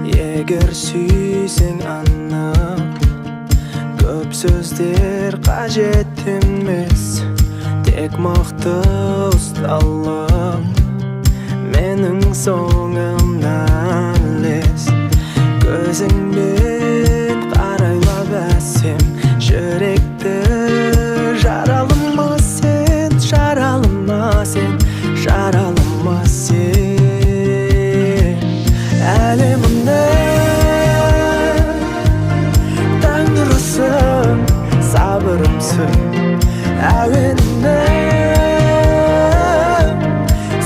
Егер сүйсең анық, көп сөздер қажет емес, тек мықты ұсталып менің соңымнан ілес. Көзіңмен қарайлап әсем жүректі, жаралыма сен, жаралыма сен, жаралыма сен. Әлемімді таңдырысың, сабырымсың, әуенімнің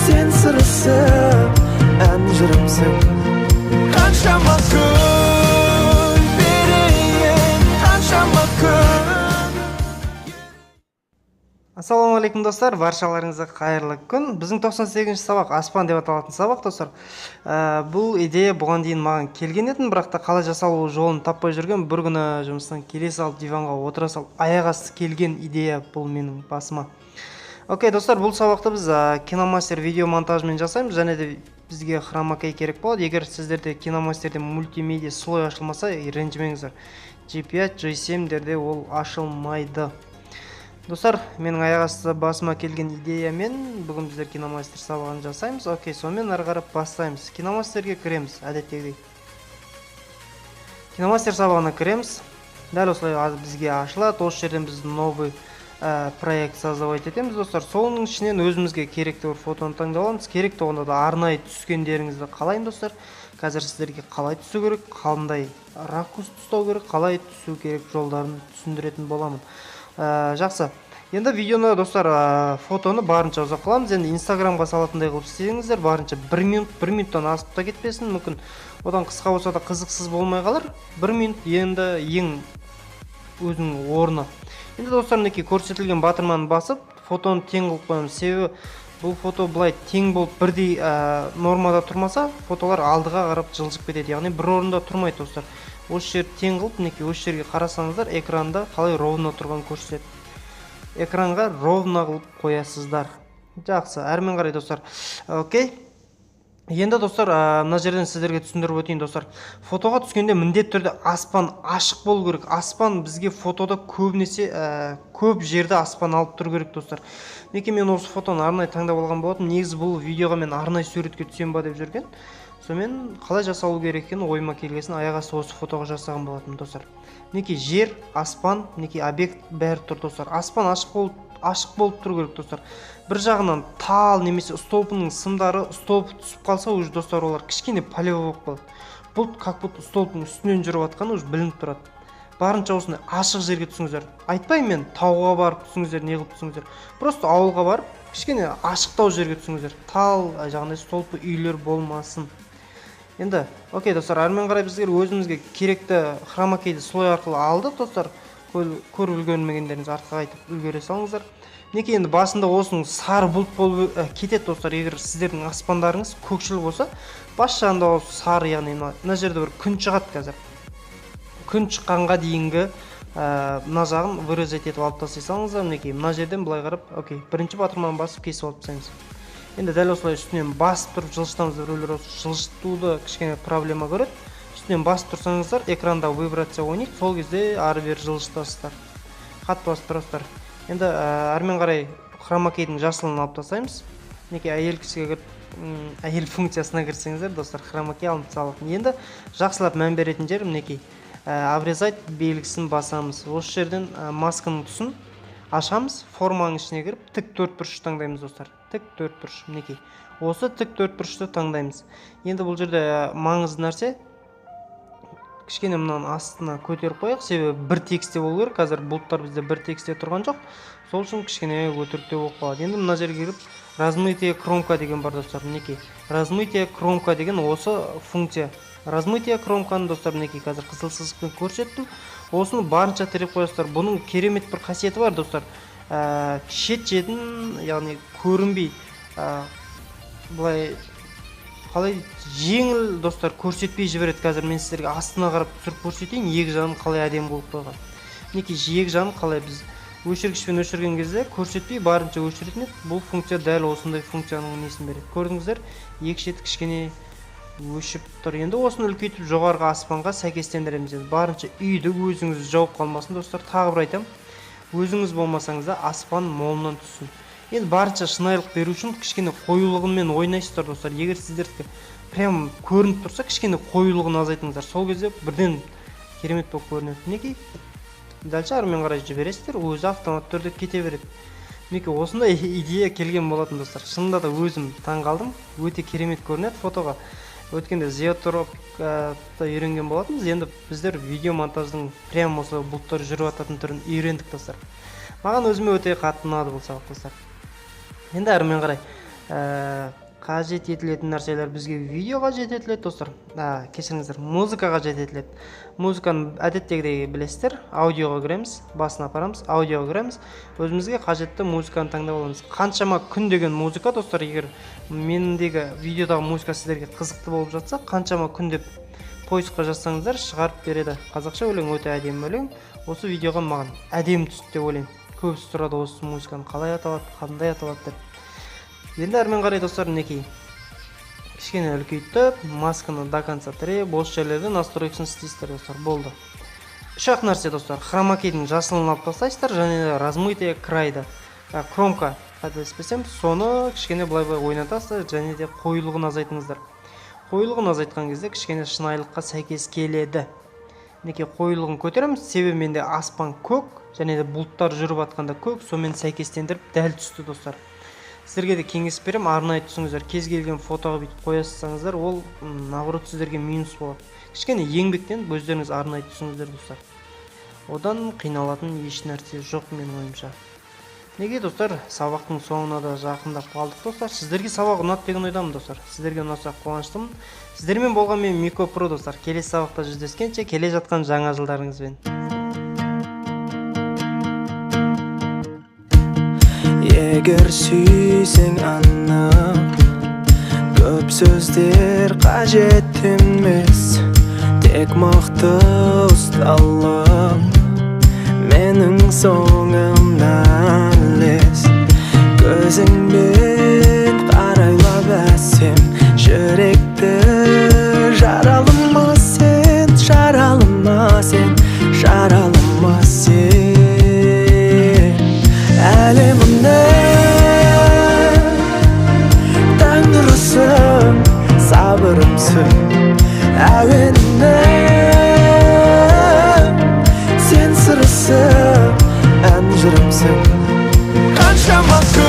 сен сырысың, ән жырымсың. Қаншама күн берейін, қаншама күн. Ассалаумағалейкум достар, баршаларыңызға қайырлы күн. Біздің 98-ші сабақ аспан деп аталатын сабақ достар. Бұл идея бұған дейін маған келген еді, бірақ та қалай жасалу жолын таппай жүрген. Бір күні жұмыстан келе салып, диванға отыра салып, аяқ асты келген идея бұл менің басыма. Окей, достар, бұл сабақты біз Киномастер видео монтажымен жасаймыз, және де бізге хромакей керек болады. Егер сіздерде Киномастерде мультимедиа слой ашылмаса, ренжімеңіздер. G5, G7-дерде ол ашылмайды. Достар, менің аяқ асты басыма келген идеямен бүгін біздер Киномастер сабағын жасаймыз. Окей, сонымен ары қарап бастаймыз. Киномастерге кіреміз, әдеттегідей. Киномастер сабағына кіреміз. Дәл осылай бізге ашылады. Осы жерден біз новый проект создавать етеміз, достар. Соның ішінен өзімізге керекті бір фотоны таңдап аламыз. Керекті онда да арнайы түскендеріңізді қалайын, достар. Қазір сіздерге қалай түсу керек, қандай ракурс ұстау керек, қалай түсу керек жолдарын түсіндіретін боламын. Жақсы. Енді видеоны, достар, фотоны барынша ұзақ қыламыз. Енді инстаграмға салатындай қылып істеңіздер. Барынша 1 минуттан асып та кетпесін. Мүмкін одан қысқа болса да қызықсыз болмай қалар. 1 минут енді ең өзінің орны. Енді достар, мінекей көрсетілген батырманы басып, фотоны тең қылып қоямыз. Себебі бұл фото былай тең болып бірдей нормада тұрмаса, фотолар алдыға қарап жылжып кетеді. Яғни бір орында тұрмайды, достар. Осы жер тең қылып, мінекей осы жерге қарасаңыздар, экранда қалай ровно тұрған көрсетеді. Экранға ровно қылып қоясыздар. Жақсы, әрмен қарай, достар. Окей. Енді, достар, мына жерден сіздерге түсіндіріп өтейін, достар. Фотоға түскенде міндетті түрде аспан ашық болу керек. Аспан бізге фотода көбінесе көп жерді аспан алып тұру керек, достар. Неке мен осы фотоны арнайы таңдап алған болатын. Негізі бұл видеоға мен арнайы суретке түсем ба деп жүрген. Сонымен қалай жасалу керек екенін ойыма келгесін аяқ асты осы фотоға жасаған болатын, достар. Неке жер, аспан, неке объект бәрі тұр, достар. Аспан ашық болып тұру керек, достар. Бір жағынан тал немесе столпының сымдары столп түсіп қалса, уже, достар, олар кішкене полевой болып қалады. Бұлт как будто столпың үстінен жүріп жатқаны уже білініп тұрады. Барынша осындай ашық жерге түсіңіздер. Айтпаймын мен тауға барып түсіңіздер, не қылып түсіңіздер. Просто ауылға барып, кішкене ашықтау жерге түсіңіздер. Тал жағындай столпы үйлер болмасын. Енді, окей, достар, әрмен қарай біздер өзімізге керекті хромакейді слой арқылы алдық, достар. Көріп үлгермегендеріңіз артқа қайтып үлгере салыңыздар. Неке енді басында осының сары бұлт болып кетеді, достар. Егер сіздердің аспандарыңыз көкшіл болса, бас жағында осы сары, яғни мына жерде бір күн шығады қазір. Күн шыққанға дейінгі мына жағын вырезать етіп алып тастай салыңыздар. Неке мына жерден былай қарап, окей, бірінші батырманы басып кесіп алып тастаймыз. Енді дәл осылай үстінен басып тұрып жылжытамыз. Біреулер осы жылжытуды кішкене проблема көреді. Үстінен басып тұрсаңыздар, экранда вибрация ойнайды. Сол кезде ары бері жылжытасыздар. Қатты басып тұрасыздар. Енді әрмен қарай хромакейдің жасылын алып тастаймыз. Неке әйел кісіге кіріп, әйел функциясына кірсеңіздер, достар, хромакей алып тасталып. Енді жақсылап мән беретін жер, мінекей обрезать белгісін басамыз. Осы жерден масканың тұсын ашамыз, форманың ішіне кіріп, тік төртбұрыш таңдаймыз, достар. Тік төртбұрыш, мінекей. Осы тік төртбұрышты таңдаймыз. Енді бұл жерде маңызды нәрсе, кішкене мұнан астына көтеріп қояйық, себебі бір текстте болу керек. Қазір бұлттар бізде бір текстте тұрған жоқ. Сол үшін кішкене көтерікте болып қалады. Енді мына жерге кіріп, размытие кромка деген бар, достар, мінекей. Размытие кромка деген осы функция. Размытие кромканы, достар, мінекей қазір қызыл сызықпен көрсеттім. Осыны барынша тіреп қоясыздар. Бұның керемет бір қасиеті бар, достар. Шет-шетін, яғни көрінбей, былай қалай жеңіл достар көрсетпей жібереді. Қазір мен сіздерге астына қарап түсіріп көрсетейін, екі жағын қалай әдемі болып қойған. Мінекей екі жағын қалай біз өшіргішпен өшірген кезде көрсетпей барынша өшіретін еді. Бұл функция дәл осындай функцияның несін береді. Көрдіңіздер, екі шеті кішкене өшіп тұр. Енді осыны үлкейтіп жоғарғы аспанға сәйкестендіреміз. Барынша үйді өзіңіз жауып қалмасын достар. Тағы бір айтам, өзіңіз болмасаңыз да аспан молынан түссін. Енді барынша шынайылық беру үшін кішкене қоюлығымен ойнайсыздар достар. Егер сіздердікі прям көрініп тұрса, кішкене қоюлығын азайтыңыздар. Сол кезде бірден керемет болып көрінеді. Мінекей дәл әрмен қарай жібересіздер, өзі автомат түрде кете береді. Мінекей осындай идея келген болатын достар. Шынында да өзім таң қалдым. Өте керемет көрінеді фотоға. Өткенде зеотропта үйренген болатынбыз. Енді біздер видео монтаждың прям осы бұлттар жүріп жататын түрін үйрендік достар. Маған өзіме өте қатты ұнады бұл сабақ достар. Енді әрмен қарай қажет етілетін нәрселер бізге видеоға қажет етіледі достар. Кешіріңіздер, музыкаға қажет етіледі. Музыканы әдеттегідей білесіздер, аудиоға кіреміз, басын апарамыз, аудиоға кіреміз. Өзімізге қажетті музыканы таңдап аламыз. Қаншама күн деген музыка достар, егер мендегі видеодағы музыка сіздерге қызықты болып жатса, қаншама күн деп поискқа жазсаңыздар шығарып береді. Қазақша өлең өте әдемі өлең. Осы видеоға маған әдемі түсті деп ойлаймын. Көбісі тұрады осы музыканы қалай аталады, қандай аталады деп. Енді әрмен қарай достар, мінекей кішкене үлкейтіп, масканы до конца тіреп, бос жерлерді настройкасын істейсіздер достар. Болды. Үш ақ нәрсе достар. Хромакейдің жасылын алып тастайсыздар, және размытие крайды. Кромка қателеспесем, соны кішкене былай ойнатасыздар, және де қоюлығын азайтыңыздар. Қоюлығын азайтқан кезде кішкене шынайылыққа сәйкес келеді. Мінекей қоюлығын көтереміз, себебі менде аспан көк, және де бұлттар жүріп атқанда көк, сонымен сәйкестендіріп дәл түсті достар. Сіздерге де кеңес берем, арнайы түсіңіздер. Кез келген фотоға бүйтіп қоясыздар, ол наоборот сіздерге минус болады. Кішкене еңбектен өздеріңіз арнайы түсіңіздер достар. Одан қиналатын еш нәрсе жоқ менің ойымша. Неге достар, сабақтың соңына да жақындап қалдық достар. Сіздерге сабақ ұнады деген ойдамын достар. Сіздерге ұнаса қуаныштымын. Сіздермен болған мен Мико Про достар. Келесі сабақта жүздескенше, келе жатқан жаңа жылдарыңызбен. Егер сүйсең анық, көп сөздер қажет емес, тек мықты ұсталып, менің соңымнан ілес. Көзіңмен қарайлап әсем, жүректі жаралыма сен, жаралыма сен, жаралыма сен. Әлемімді таңдырысың, сабырымсың, әуенімді сен сырысың, ән жырымсың. Қаншама күн